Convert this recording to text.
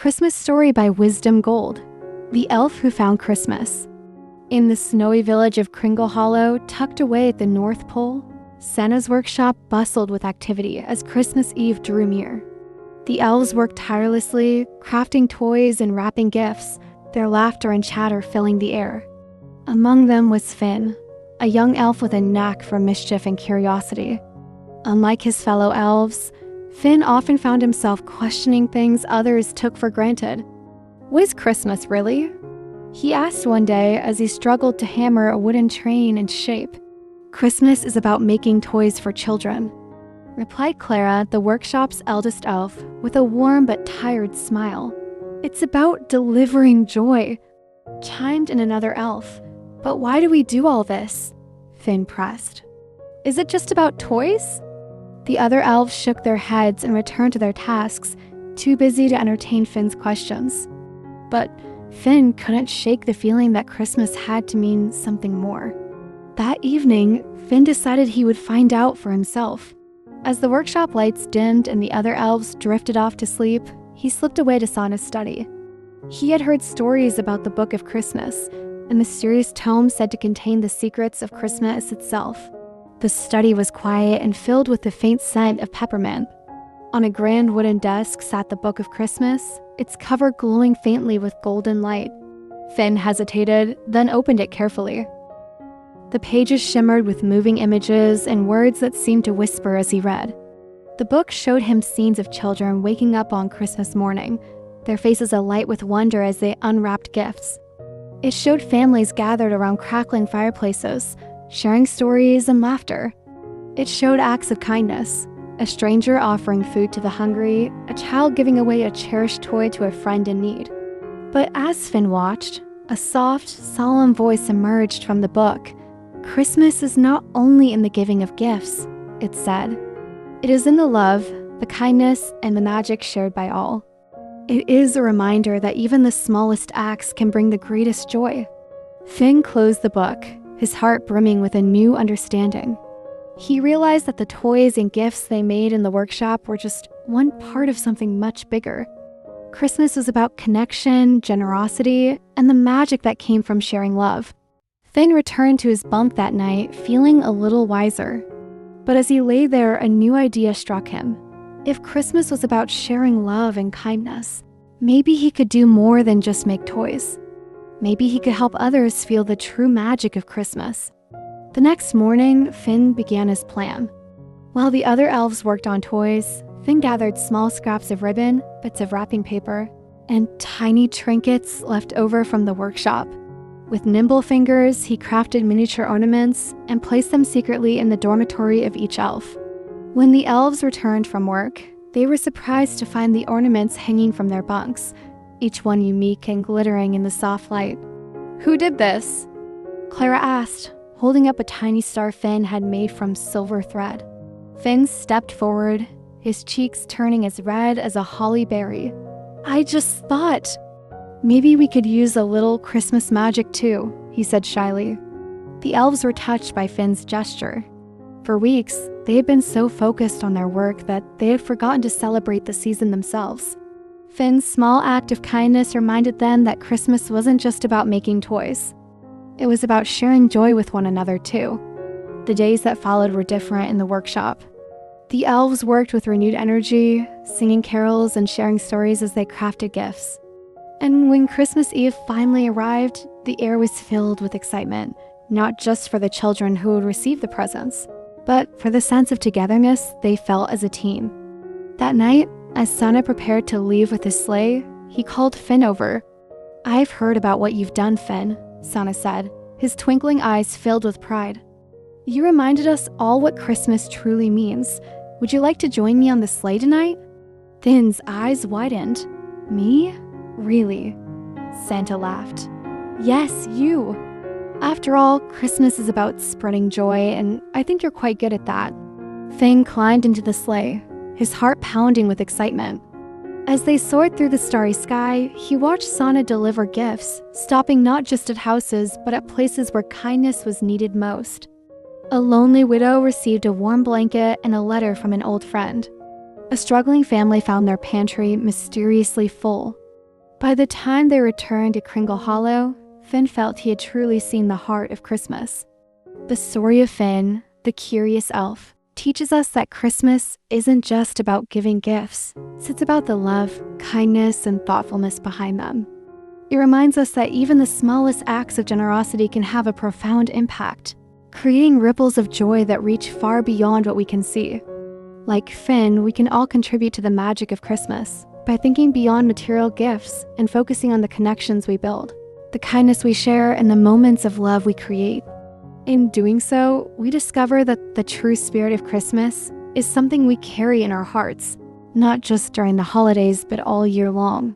Christmas Story by Wisdom Gold, The Elf Who Found Christmas. In the snowy village of Kringle Hollow, tucked away at the North Pole, Santa's workshop bustled with activity as Christmas Eve drew near. The elves worked tirelessly, crafting toys and wrapping gifts, their laughter and chatter filling the air. Among them was Finn, a young elf with a knack for mischief and curiosity. Unlike his fellow elves, Finn often found himself questioning things others took for granted. Was Christmas really? He asked one day as he struggled to hammer a wooden train into shape. Christmas is about making toys for children, replied Clara, the workshop's eldest elf, with a warm but tired smile. It's about delivering joy, chimed in another elf. But why do we do all this? Finn pressed. Is it just about toys? The other elves shook their heads and returned to their tasks, too busy to entertain Finn's questions. But Finn couldn't shake the feeling that Christmas had to mean something more. That evening, Finn decided he would find out for himself. As the workshop lights dimmed and the other elves drifted off to sleep, he slipped away to Sana's study. He had heard stories about the Book of Christmas, a mysterious tome said to contain the secrets of Christmas itself. The study was quiet and filled with the faint scent of peppermint. On a grand wooden desk sat the Book of Christmas, its cover glowing faintly with golden light. Finn hesitated, then opened it carefully. The pages shimmered with moving images and words that seemed to whisper as he read. The book showed him scenes of children waking up on Christmas morning, their faces alight with wonder as they unwrapped gifts. It showed families gathered around crackling fireplaces, sharing stories and laughter. It showed acts of kindness, a stranger offering food to the hungry, a child giving away a cherished toy to a friend in need. But as Finn watched, a soft, solemn voice emerged from the book. Christmas is not only in the giving of gifts, it said. It is in the love, the kindness, and the magic shared by all. It is a reminder that even the smallest acts can bring the greatest joy. Finn closed the book, his heart brimming with a new understanding. He realized that the toys and gifts they made in the workshop were just one part of something much bigger. Christmas was about connection, generosity, and the magic that came from sharing love. Finn returned to his bunk that night, feeling a little wiser. But as he lay there, a new idea struck him. If Christmas was about sharing love and kindness, maybe he could do more than just make toys. Maybe he could help others feel the true magic of Christmas. The next morning, Finn began his plan. While the other elves worked on toys, Finn gathered small scraps of ribbon, bits of wrapping paper, and tiny trinkets left over from the workshop. With nimble fingers, he crafted miniature ornaments and placed them secretly in the dormitory of each elf. When the elves returned from work, they were surprised to find the ornaments hanging from their bunks, each one unique and glittering in the soft light. Who did this? Clara asked, holding up a tiny star Finn had made from silver thread. Finn stepped forward, his cheeks turning as red as a holly berry. I just thought, maybe we could use a little Christmas magic too, he said shyly. The elves were touched by Finn's gesture. For weeks, they had been so focused on their work that they had forgotten to celebrate the season themselves. Finn's small act of kindness reminded them that Christmas wasn't just about making toys. It was about sharing joy with one another too. The days that followed were different in the workshop. The elves worked with renewed energy, singing carols and sharing stories as they crafted gifts. And when Christmas Eve finally arrived, the air was filled with excitement, not just for the children who would receive the presents, but for the sense of togetherness they felt as a team. That night, as Santa prepared to leave with his sleigh, he called Finn over. I've heard about what you've done, Finn, Santa said, his twinkling eyes filled with pride. You reminded us all what Christmas truly means. Would you like to join me on the sleigh tonight? Finn's eyes widened. Me? Really? Santa laughed. Yes, you. After all, Christmas is about spreading joy, and I think you're quite good at that. Finn climbed into the sleigh, his heart pounding with excitement. As they soared through the starry sky, he watched Santa deliver gifts, stopping not just at houses, but at places where kindness was needed most. A lonely widow received a warm blanket and a letter from an old friend. A struggling family found their pantry mysteriously full. By the time they returned to Kringle Hollow, Finn felt he had truly seen the heart of Christmas. The story of Finn, the curious elf, teaches us that Christmas isn't just about giving gifts. It's about the love, kindness, and thoughtfulness behind them. It reminds us that even the smallest acts of generosity can have a profound impact, creating ripples of joy that reach far beyond what we can see. Like Finn, we can all contribute to the magic of Christmas by thinking beyond material gifts and focusing on the connections we build, the kindness we share, and the moments of love we create. In doing so, we discover that the true spirit of Christmas is something we carry in our hearts, not just during the holidays, but all year long.